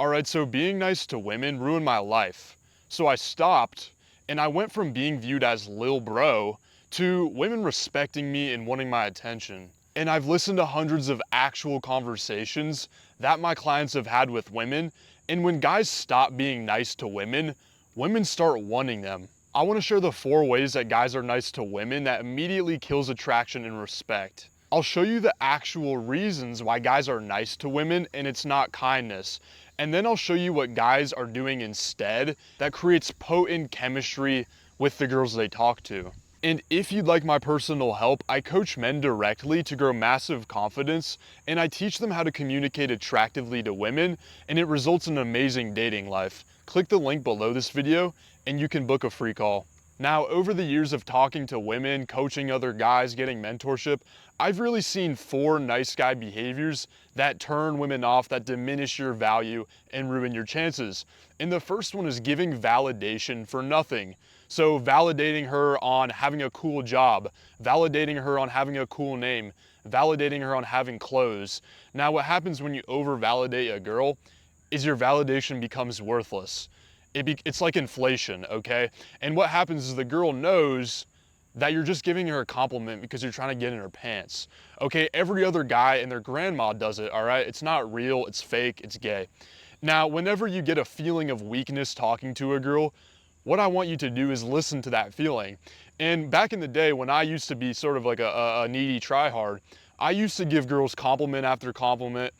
Alright, so being nice to women ruined my life. So I stopped, and I went from being viewed as lil bro to women respecting me and wanting my attention. And I've listened to hundreds of actual conversations that my clients have had with women, and when guys stop being nice to women, women start wanting them. I want to share the 4 ways that guys are nice to women that immediately kills attraction and respect. I'll show you the actual reasons why guys are nice to women and it's not kindness. And then I'll show you what guys are doing instead that creates potent chemistry with the girls they talk to. And if you'd like my personal help, I coach men directly to grow massive confidence, and I teach them how to communicate attractively to women, and it results in an amazing dating life. Click the link below this video and you can book a free call. Now, over the years of talking to women, coaching other guys, getting mentorship, I've really seen 4 nice guy behaviors that turn women off, that diminish your value and ruin your chances. And the first one is giving validation for nothing. So validating her on having a cool job, validating her on having a cool name, validating her on having clothes. Now, what happens when you over-validate a girl is your validation becomes worthless. It's like inflation, okay? And what happens is the girl knows that you're just giving her a compliment because you're trying to get in her pants. Okay, every other guy and their grandma does it, all right? It's not real, it's fake, it's gay. Now, whenever you get a feeling of weakness talking to a girl, what I want you to do is listen to that feeling. And back in the day when I used to be sort of like a needy tryhard, I used to give girls compliment after compliment,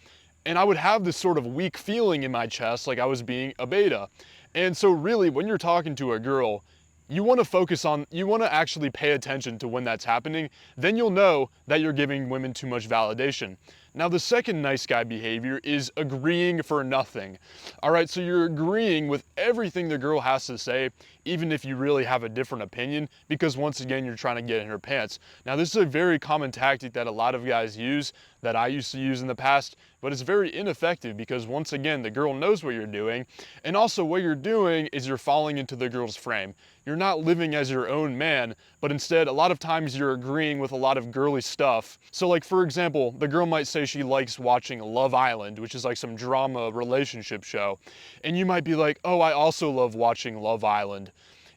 and I would have this sort of weak feeling in my chest like I was being a beta. And so really, when you're talking to a girl, you want to actually pay attention to when that's happening. Then you'll know that you're giving women too much validation. Now, the second nice guy behavior is agreeing for nothing. All right, so you're agreeing with everything the girl has to say, even if you really have a different opinion, because once again, you're trying to get in her pants. Now, this is a very common tactic that a lot of guys use, that I used to use in the past, but it's very ineffective because once again, the girl knows what you're doing, and also what you're doing is you're falling into the girl's frame. You're not living as your own man, but instead, a lot of times you're agreeing with a lot of girly stuff. So like, for example, the girl might say she likes watching Love Island, which is like some drama relationship show. And you might be like, oh, I also love watching Love Island.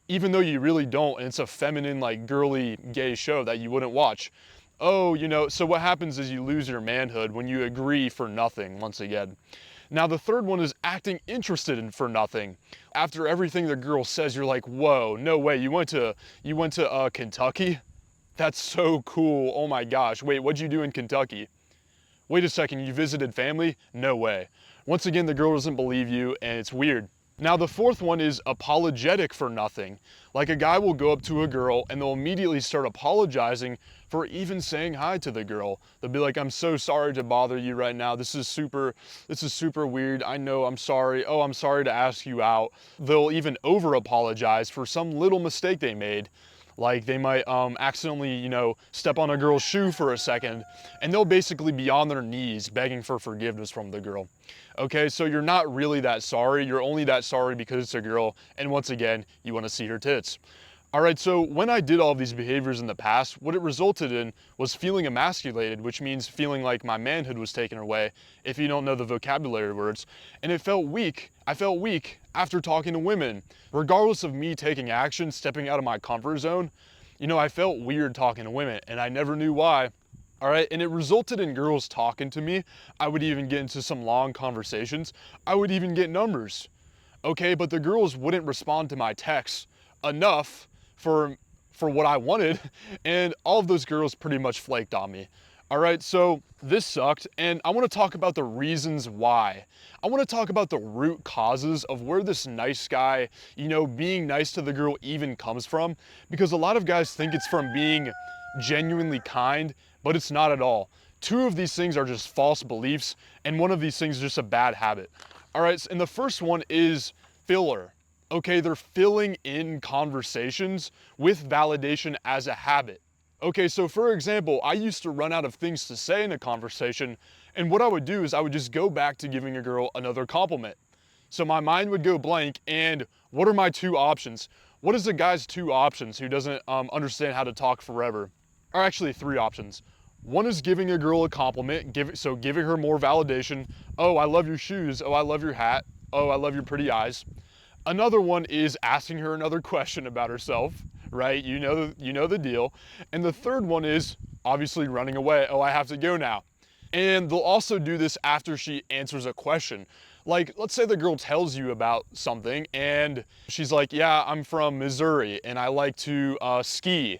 Even though you really don't, and it's a feminine, like girly, gay show that you wouldn't watch. Oh, so what happens is you lose your manhood when you agree for nothing, once again. Now, the third one is acting interested in for nothing. After everything the girl says, you're like, whoa, no way, you went to Kentucky? That's so cool, oh my gosh. Wait, what'd you do in Kentucky? Wait a second, you visited family? No way. Once again, the girl doesn't believe you, and it's weird. Now, the fourth one is apologetic for nothing. Like, a guy will go up to a girl and they'll immediately start apologizing for even saying hi to the girl. They'll be like, I'm so sorry to bother you right now. This is super weird. I know, I'm sorry. Oh, I'm sorry to ask you out. They'll even over apologize for some little mistake they made. Like, they might accidentally, step on a girl's shoe for a second, and they'll basically be on their knees begging for forgiveness from the girl. Okay, so you're not really that sorry. You're only that sorry because it's a girl, and once again, you want to see her tits. All right, so when I did all of these behaviors in the past, what it resulted in was feeling emasculated, which means feeling like my manhood was taken away, if you don't know the vocabulary words. And it felt weak. I felt weak after talking to women. Regardless of me taking action, stepping out of my comfort zone, I felt weird talking to women, and I never knew why. All right, and it resulted in girls talking to me. I would even get into some long conversations. I would even get numbers. Okay, but the girls wouldn't respond to my texts enough for what I wanted, and all of those girls pretty much flaked on me. All right, so this sucked, and I want to talk about the reasons why. I want to talk about the root causes of where this nice guy, being nice to the girl even comes from, because a lot of guys think it's from being genuinely kind, but it's not at all. 2 of these things are just false beliefs, and one of these things is just a bad habit. All right, and the first one is filler. Okay, they're filling in conversations with validation as a habit. Okay, so for example, I used to run out of things to say in a conversation, and what I would do is I would just go back to giving a girl another compliment. So my mind would go blank, and what are my 2 options? What is a guy's 2 options who doesn't understand how to talk forever? Or actually 3 options. One is giving a girl a compliment, giving her more validation. Oh, I love your shoes. Oh, I love your hat. oh, I love your pretty eyes. Another one is asking her another question about herself, right? You know the deal. And the third one is obviously running away. Oh, I have to go now. And they'll also do this after she answers a question. Like, let's say the girl tells you about something and she's like, yeah, I'm from Missouri and I like to ski.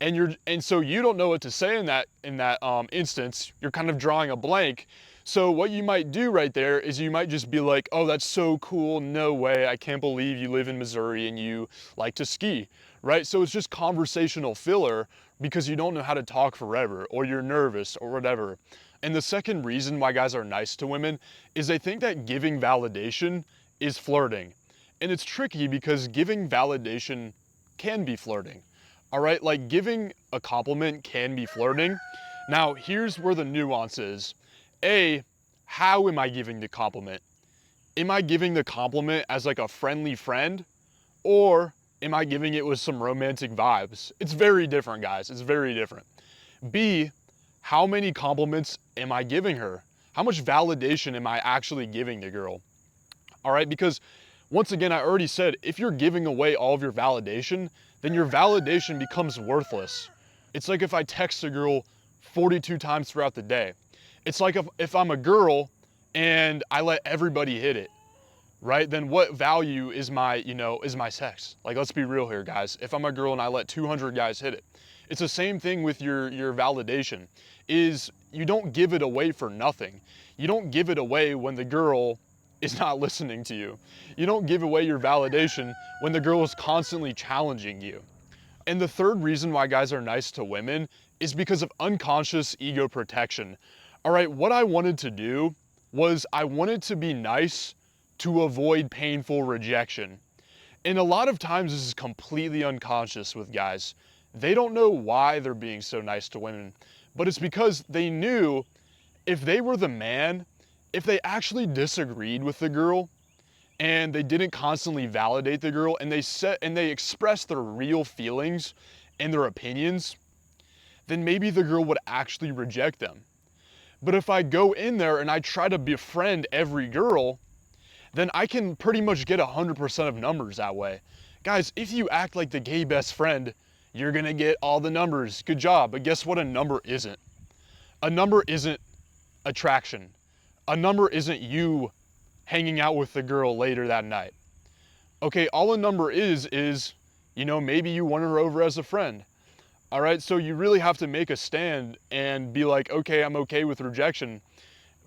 And so you don't know what to say in that instance. You're kind of drawing a blank. So what you might do right there is you might just be like, oh, that's so cool. No way. I can't believe you live in Missouri and you like to ski, right? So it's just conversational filler because you don't know how to talk forever or you're nervous or whatever. And the second reason why guys are nice to women is they think that giving validation is flirting. And it's tricky because giving validation can be flirting. All right, like giving a compliment can be flirting. Now, here's where the nuance is. A, how am I giving the compliment? Am I giving the compliment as like a friendly friend? Or am I giving it with some romantic vibes? It's very different, guys. It's very different. B, how many compliments am I giving her? How much validation am I actually giving the girl? All right, because once again, I already said, if you're giving away all of your validation, then your validation becomes worthless. It's like if I text a girl 42 times throughout the day. It's like if I'm a girl and I let everybody hit it, right? Then what value is is my sex? Like, let's be real here, guys. If I'm a girl and I let 200 guys hit it, it's the same thing with your validation, is you don't give it away for nothing. You don't give it away when the girl is not listening to you. You don't give away your validation when the girl is constantly challenging you. And the third reason why guys are nice to women is because of unconscious ego protection. All right, what I wanted to do was I wanted to be nice to avoid painful rejection. And a lot of times this is completely unconscious with guys. They don't know why they're being so nice to women, but it's because they knew if they were the man, if they actually disagreed with the girl and they didn't constantly validate the girl and they expressed their real feelings and their opinions, then maybe the girl would actually reject them. But if I go in there and I try to befriend every girl, then I can pretty much get 100% of numbers that way. Guys, if you act like the gay best friend, you're gonna get all the numbers. Good job. But guess what a number isn't? A number isn't attraction. A number isn't you hanging out with the girl later that night. Okay, all a number is, maybe you won her over as a friend. All right, so you really have to make a stand and be like, okay, I'm okay with rejection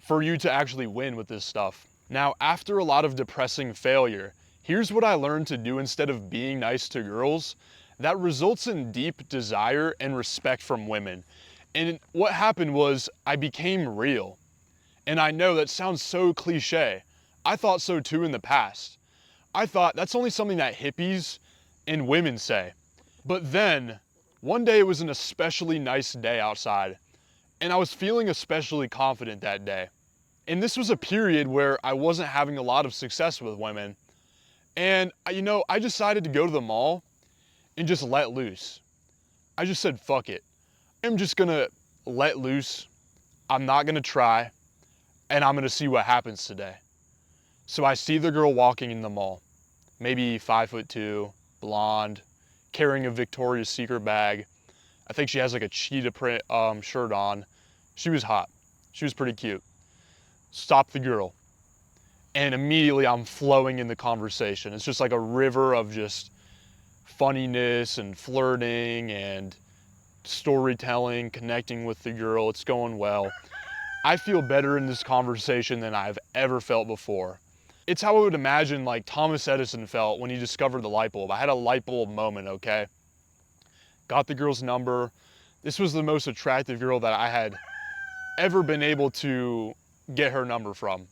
for you to actually win with this stuff. Now, after a lot of depressing failure, here's what I learned to do instead of being nice to girls that results in deep desire and respect from women. And what happened was I became real. And I know that sounds so cliche. I thought so too in the past. I thought that's only something that hippies and women say. But then, one day it was an especially nice day outside, and I was feeling especially confident that day. And this was a period where I wasn't having a lot of success with women. And, I decided to go to the mall and just let loose. I just said, fuck it. I'm just gonna let loose. I'm not gonna try. And I'm gonna see what happens today. So I see the girl walking in the mall, maybe 5'2", blonde, carrying a Victoria's Secret bag. I think she has like a cheetah print shirt on. She was hot. She was pretty cute. Stop the girl. And immediately I'm flowing in the conversation. It's just like a river of just funniness and flirting and storytelling, connecting with the girl. It's going well. I feel better in this conversation than I've ever felt before. It's how I would imagine like Thomas Edison felt when he discovered the light bulb. I had a light bulb moment, okay? Got the girl's number. This was the most attractive girl that I had ever been able to get her number from.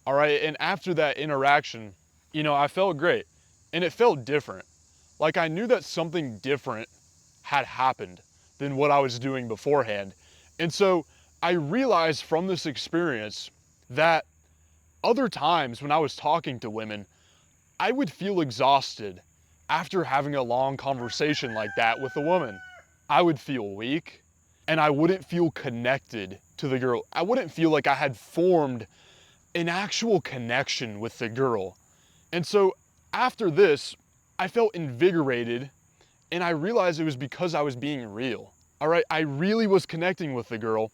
All right, and after that interaction, I felt great. And it felt different. Like I knew that something different had happened than what I was doing beforehand. And so I realized from this experience that other times when I was talking to women, I would feel exhausted after having a long conversation like that with a woman. I would feel weak and I wouldn't feel connected to the girl. I wouldn't feel like I had formed an actual connection with the girl. And so after this, I felt invigorated, and I realized it was because I was being real. All right, I really was connecting with the girl,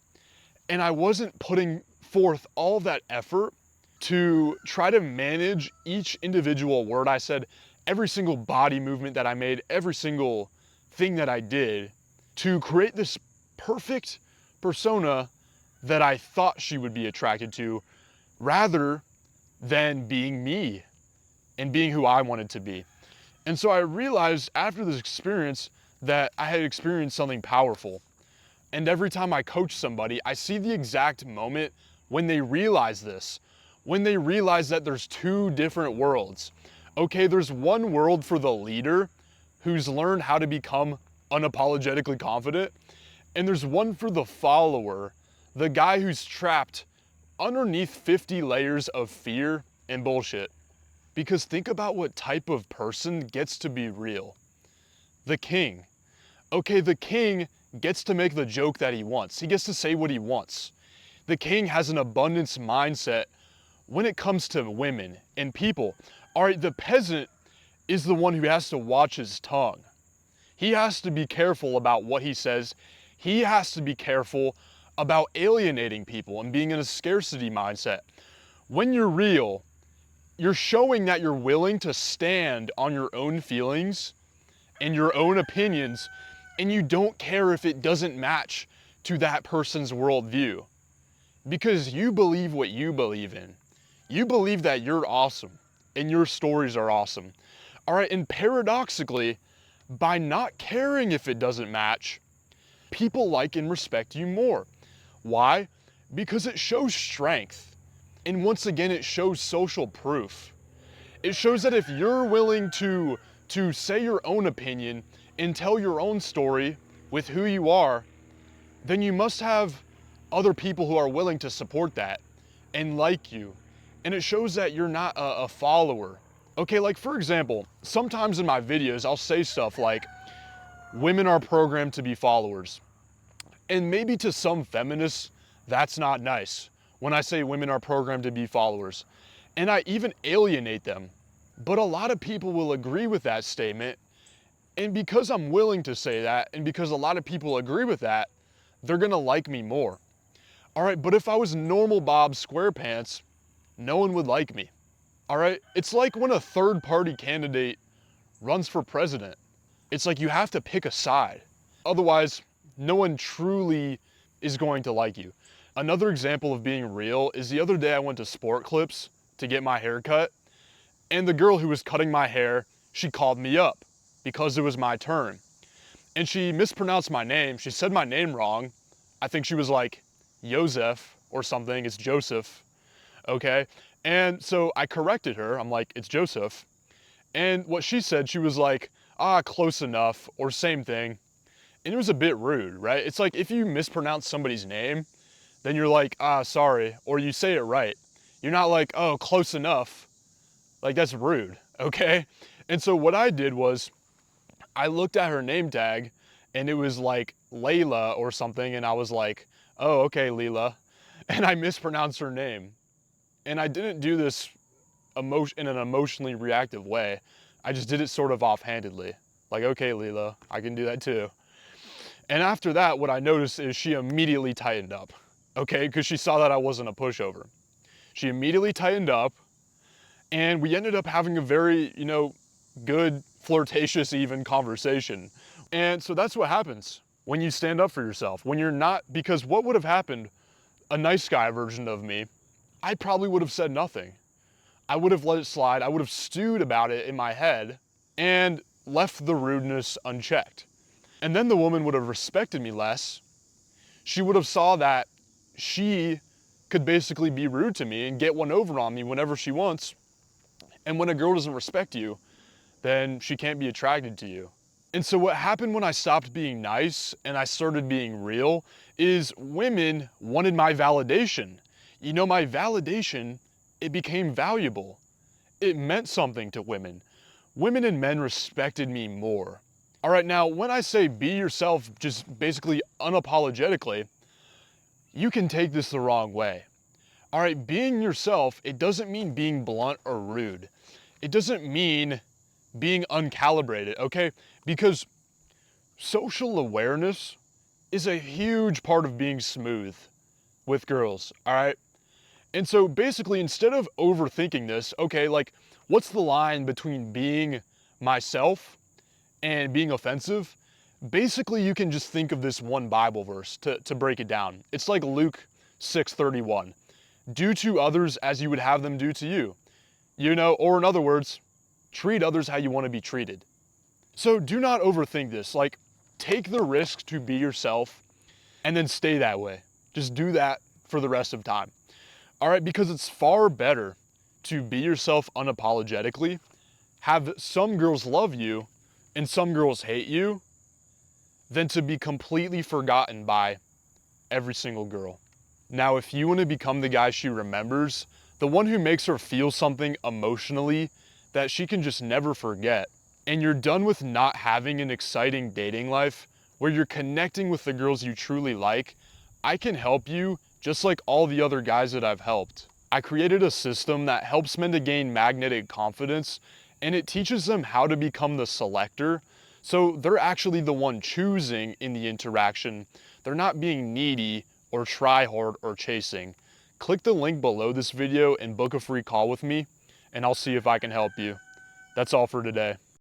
and I wasn't putting forth all that effort to try to manage each individual word I said, every single body movement that I made, every single thing that I did to create this perfect persona that I thought she would be attracted to, rather than being me and being who I wanted to be. And so I realized after this experience that I had experienced something powerful. And every time I coach somebody, I see the exact moment when they realize this, when they realize that there's two different worlds. Okay, there's one world for the leader who's learned how to become unapologetically confident, and there's one for the follower, the guy who's trapped underneath 50 layers of fear and bullshit. Because think about what type of person gets to be real. The king. Okay, the king gets to make the joke that he wants. He gets to say what he wants. The king has an abundance mindset when it comes to women and people. All right, the peasant is the one who has to watch his tongue. He has to be careful about what he says. He has to be careful about alienating people and being in a scarcity mindset. When you're real, you're showing that you're willing to stand on your own feelings and your own opinions, and you don't care if it doesn't match to that person's worldview. Because you believe what you believe in. You believe that you're awesome and your stories are awesome. All right, and paradoxically, by not caring if it doesn't match, people like and respect you more. Why? Because it shows strength. And once again, it shows social proof. It shows that if you're willing to say your own opinion and tell your own story with who you are, then you must have other people who are willing to support that and like you. And it shows that you're not a follower. Okay, like for example, sometimes in my videos, I'll say stuff like, women are programmed to be followers. And maybe to some feminists, that's not nice when I say women are programmed to be followers. And I even alienate them. But a lot of people will agree with that statement. And because I'm willing to say that, and because a lot of people agree with that, they're gonna like me more. All right, but if I was normal Bob SquarePants, no one would like me. All right, it's like when a third party candidate runs for president. It's like you have to pick a side. Otherwise, no one truly is going to like you. Another example of being real is the other day I went to Sport Clips to get my hair cut, and the girl who was cutting my hair, she called me up because it was my turn. And she mispronounced my name. She said my name wrong. I think she was like Joseph or something. It's Joseph, okay? And so I corrected her. I'm like, it's Joseph. And what she said, she was like, close enough, or same thing. And it was a bit rude, right? It's like if you mispronounce somebody's name, then you're like, sorry, or you say it right. You're not like, oh, close enough. Like, that's rude, okay? And so what I did was I looked at her name tag and it was like Layla or something, and I was like, oh, okay, Leela. And I mispronounced her name. And I didn't do this in an emotionally reactive way. I just did it sort of offhandedly. Like, okay, Leela, I can do that too. And after that, what I noticed is she immediately tightened up, okay? Because she saw that I wasn't a pushover. She immediately tightened up, and we ended up having a very, good, flirtatious even conversation. And so that's what happens when you stand up for yourself. When you're not, because what would have happened, a nice guy version of me, I probably would have said nothing. I would have let it slide. I would have stewed about it in my head and left the rudeness unchecked. And then the woman would have respected me less. She would have saw that she could basically be rude to me and get one over on me whenever she wants. And when a girl doesn't respect you, then she can't be attracted to you. And so what happened when I stopped being nice and I started being real is women wanted my validation. My validation, it became valuable. It meant something to women. Women and men respected me more. All right, now when I say be yourself, just basically unapologetically, you can take this the wrong way. All right, being yourself, it doesn't mean being blunt or rude. It doesn't mean being uncalibrated, okay? Because social awareness is a huge part of being smooth with girls, all right? And so basically, instead of overthinking this, okay, like what's the line between being myself and being offensive? Basically, you can just think of this one Bible verse to break it down. It's like Luke 6:31. Do to others as you would have them do to you. You know, or in other words, treat others how you want to be treated. So do not overthink this. Like, take the risk to be yourself and then stay that way. Just do that for the rest of time. All right, because it's far better to be yourself unapologetically, have some girls love you and some girls hate you, than to be completely forgotten by every single girl. Now, if you want to become the guy she remembers, the one who makes her feel something emotionally that she can just never forget, and you're done with not having an exciting dating life where you're connecting with the girls you truly like, I can help you just like all the other guys that I've helped. I created a system that helps men to gain magnetic confidence, and it teaches them how to become the selector. So they're actually the one choosing in the interaction. They're not being needy or try hard or chasing. Click the link below this video and book a free call with me, and I'll see if I can help you. That's all for today.